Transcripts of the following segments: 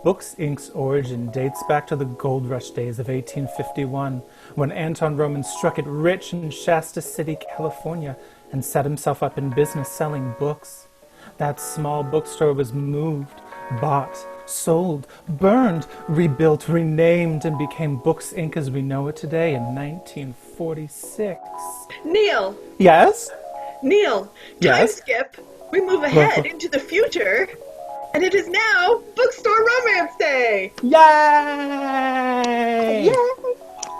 Books Inc.'s origin dates back to the gold rush days of 1851, when Anton Roman struck it rich in Shasta City, California, and set himself up in business selling books. That small bookstore was moved, bought, sold, burned, rebuilt, renamed, and became Books Inc. as we know it today in 1946. Neil! Yes? Neil! Time Yes? skip! We move ahead into the future, and it is now Bookstore Romance Day! Yay! Yay!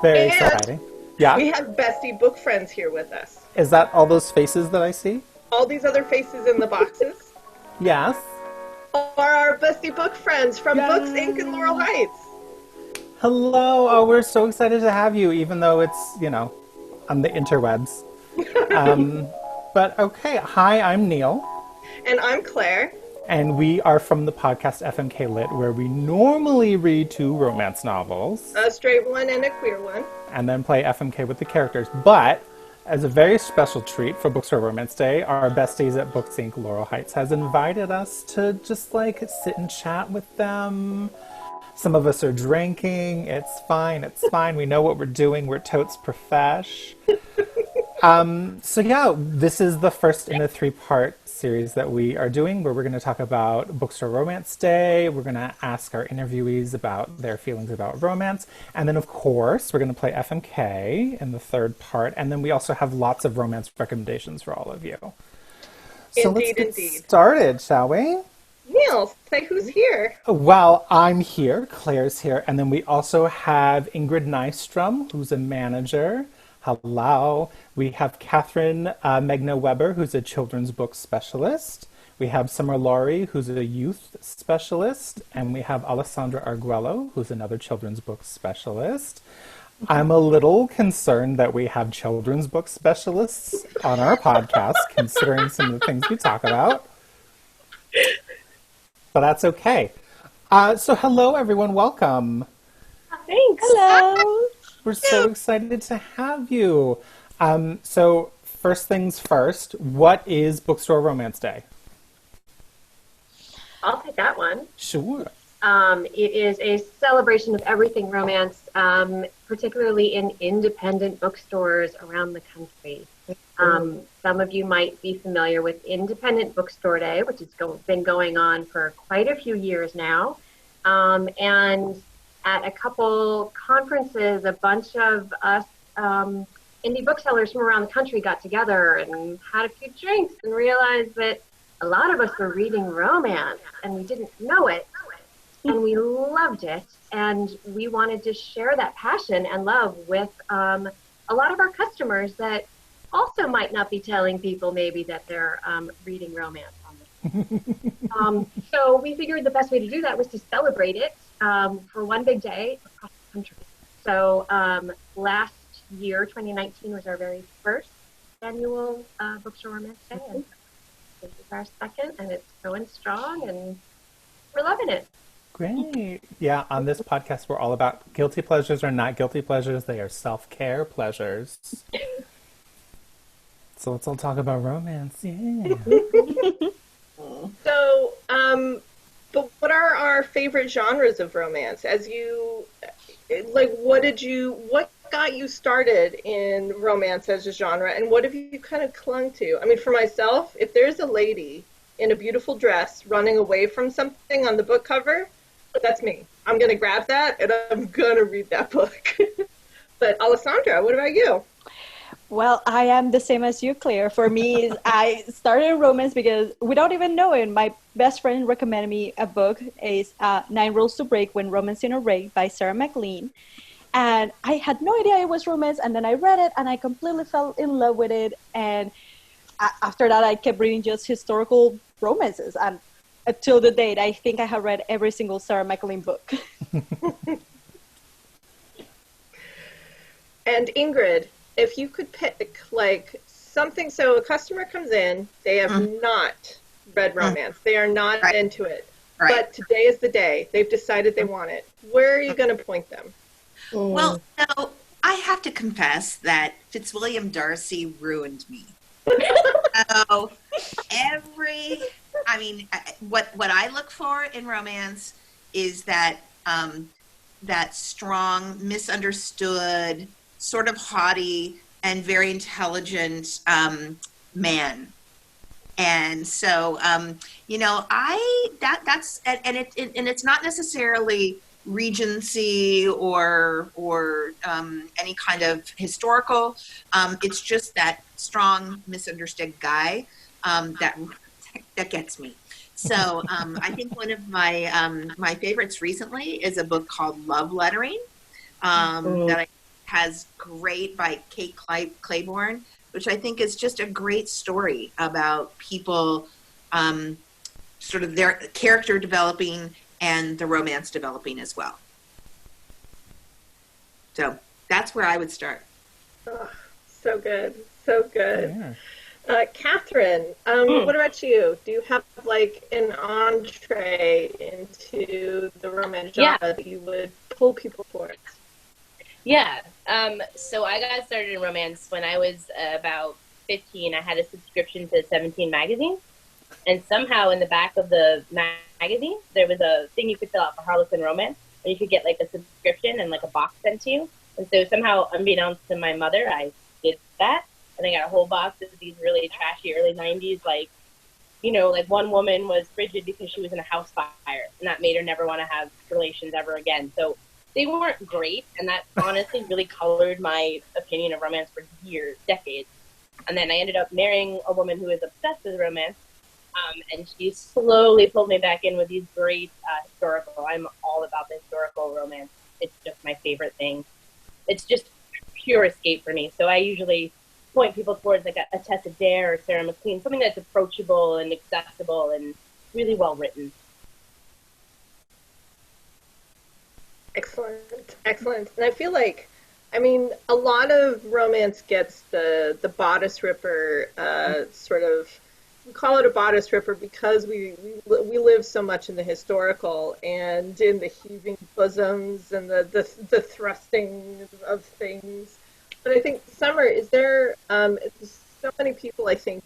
Very And exciting. Yeah? we have bestie book friends here with us. Is that all those faces that I see? All these other faces in the boxes Yes. are our bestie book friends from Books Inc. in Laurel Heights. Hello. Oh, we're so excited to have you, even though it's, on the interwebs. But okay. Hi, I'm Neil. And I'm Claire. And we are from the podcast FMK Lit, where we normally read 2 romance novels. A straight one and a queer one. And then play FMK with the characters. But as a very special treat for Bookstore Romance Day, our besties at Books Inc. Laurel Heights has invited us to just sit and chat with them. Some of us are drinking. It's fine. We know what we're doing. We're totes profesh. So yeah, this is the first in a 3-part series that we are doing, where we're going to talk about Bookstore Romance Day. We're going to ask our interviewees about their feelings about romance. And then, of course, we're going to play FMK in the 3rd part. And then we also have lots of romance recommendations for all of you. So let's get started, shall we? Neil, say who's here. Well, I'm here, Claire's here, and then we also have Ingrid Nystrom, who's a manager. Hello. We have Catherine Megna Weber, who's a children's book specialist. We have Summer Laurie, who's a youth specialist. And we have Alessandra Arguello, who's another children's book specialist. I'm a little concerned that we have children's book specialists on our podcast, considering some of the things we talk about. But that's okay. So hello, everyone. Welcome. Thanks. Hello. We're so excited to have you. So first things first, what is Bookstore Romance Day? I'll take that one. Sure. It is a celebration of everything romance, particularly in independent bookstores around the country. Some of you might be familiar with Independent Bookstore Day, which has been going on for quite a few years now. And at a couple conferences, a bunch of us indie booksellers from around the country got together and had a few drinks and realized that a lot of us were reading romance and we didn't know it. And we loved it. And we wanted to share that passion and love with a lot of our customers that also might not be telling people maybe that they're reading romance on this. So we figured the best way to do that was to celebrate it for one big day across the country. So last year, 2019, was our very first annual Bookstore Romance Day, and this is our second, and it's going strong, and we're loving it. Great. Yeah, on this podcast, we're all about guilty pleasures are not guilty pleasures. They are self-care pleasures. So let's all talk about romance. Yeah. So, but what are our favorite genres of romance? What got you started in romance as a genre, and what have you kind of clung to? I mean, for myself, if there's a lady in a beautiful dress running away from something on the book cover, that's me. I'm going to grab that, and I'm going to read that book. But Alessandra, what about you? Well, I am the same as you, Claire. For me, I started romance because, without even knowing, my best friend recommended me a book. It's 9 Rules to Break When Romancing a Rake by Sarah McLean. And I had no idea it was romance, and then I read it, and I completely fell in love with it. And after that, I kept reading just historical romances. And till the date, I think I have read every single Sarah McLean book. And Ingrid, if you could pick something, so a customer comes in, they have not read romance, they are not into it, but today is the day, they've decided they want it. Where are you going to point them? Well, no, I have to confess that Fitzwilliam Darcy ruined me. So what I look for in romance is that that strong, misunderstood, sort of haughty and very intelligent man. And so, you know, that's and it's not necessarily Regency or any kind of historical. It's just that strong, misunderstood guy that gets me. So I think one of my favorites recently is a book called Love Lettering that has great by Kate Claiborne, which I think is just a great story about people, sort of their character developing and the romance developing as well. So that's where I would start. Oh, so good. So good. Yeah. Catherine, what about you? Do you have like an entree into the romance genre that you would pull people towards? Yeah. So I got started in romance when I was about 15. I had a subscription to 17 magazine. And somehow in the back of the magazine, there was a thing you could fill out for Harlequin Romance. And you could get like a subscription and like a box sent to you. And so somehow, unbeknownst to my mother, I did that. And I got a whole box of these really trashy early 90s, like, you know, like one woman was frigid because she was in a house fire. And that made her never want to have relations ever again. So they weren't great. And that honestly really colored my opinion of romance for years, decades. And then I ended up marrying a woman who was obsessed with romance. And she slowly pulled me back in with these great historical. I'm all about the historical romance. It's just my favorite thing. It's just pure escape for me. So I usually point people towards like a Tessa Dare or Sarah McLean, something that's approachable and accessible and really well written. Excellent, excellent. And I feel like, I mean, a lot of romance gets the bodice ripper sort of. We call it a bodice ripper because we live so much in the historical and in the heaving bosoms and the thrusting of things. But I think, Summer, is there so many people, I think,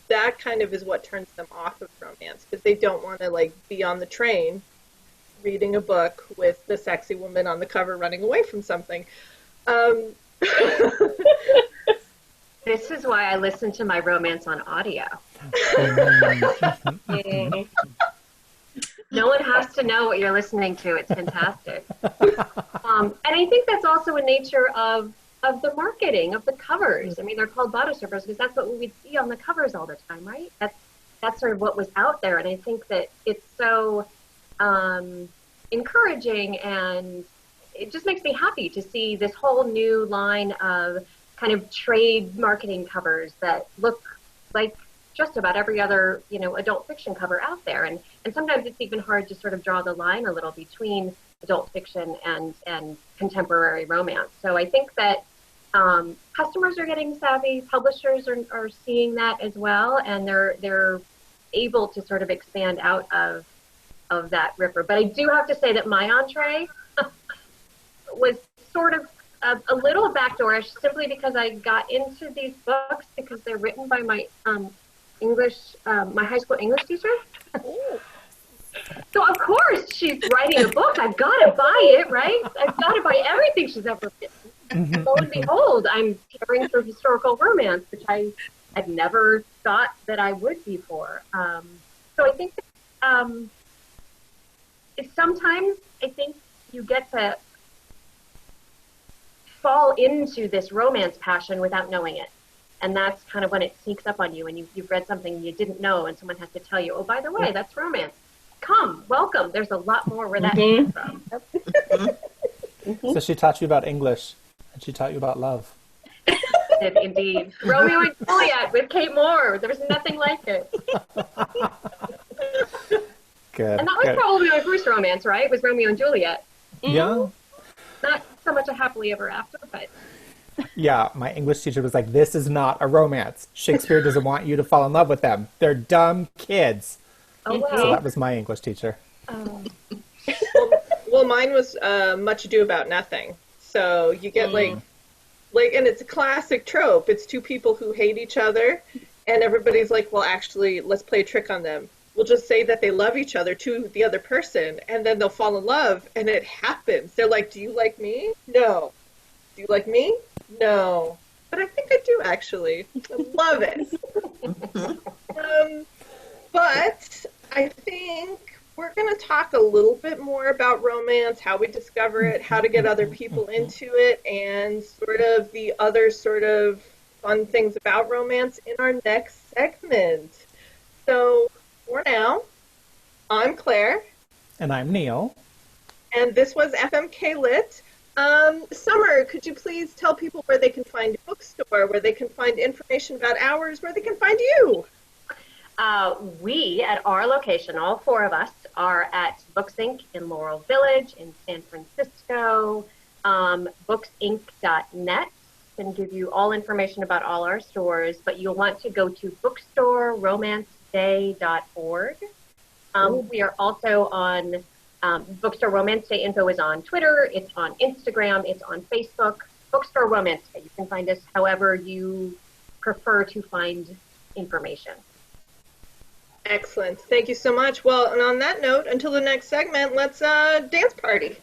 that kind of is what turns them off of romance because they don't want to like be on the train reading a book with the sexy woman on the cover running away from something. This is why I listen to my romance on audio. No one has to know what you're listening to. It's fantastic. And I think that's also a nature of the marketing, of the covers. I mean, they're called bodice rippers because that's what we would see on the covers all the time, right? That's sort of what was out there. And I think that it's so encouraging, and it just makes me happy to see this whole new line of kind of trade marketing covers that look like just about every other, you know, adult fiction cover out there. And sometimes it's even hard to sort of draw the line a little between adult fiction and contemporary romance. So I think that customers are getting savvy, publishers are seeing that as well, and they're able to sort of expand out of that ripper. But I do have to say that my entree was sort of a little backdoorish, simply because I got into these books because they're written by my my high school English teacher. So of course she's writing a book. I've got to buy it, right? I've got to buy everything she's ever written. And lo and behold, I'm tearing through historical romance, which I'd never thought that I would before. So I think sometimes I think you get to fall into this romance passion without knowing it. And that's kind of when it sneaks up on you and you've read something you didn't know and someone has to tell you, oh, by the way, that's romance. Come, welcome. There's a lot more where that came from. So she taught you about English and she taught you about love. Indeed. Romeo and Juliet with Kate Moore. There was nothing like it. Good. And that was probably my first romance, right? It was Romeo and Juliet. Yeah. Not so much a happily ever after, but... Yeah, my English teacher was like, this is not a romance. Shakespeare doesn't want you to fall in love with them. They're dumb kids. Oh, wow. So that was my English teacher. Well, mine was Much Ado About Nothing. So you get like, and it's a classic trope. It's two people who hate each other, and everybody's like, well, actually, let's play a trick on them. will just say that they love each other to the other person, and then they'll fall in love, and it happens. They're like, do you like me? No. Do you like me? No. But I think I do, actually. I love it. But I think we're going to talk a little bit more about romance, how we discover it, how to get other people into it, and sort of the other sort of fun things about romance in our next segment. So for now, I'm Claire. And I'm Neil. And this was FMK Lit. Summer, could you please tell people where they can find a bookstore, where they can find information about ours, where they can find you? We, at our location, all four of us, are at Books Inc. in Laurel Village in San Francisco. Booksinc.net can give you all information about all our stores, but you'll want to go to bookstoreromanceday.org. We are also on Bookstore Romance Day info is on Twitter, it's on Instagram, it's on Facebook. Bookstore Romance Day. You can find us however you prefer to find information. Excellent. Thank you so much. Well, and on that note, until the next segment, let's dance party.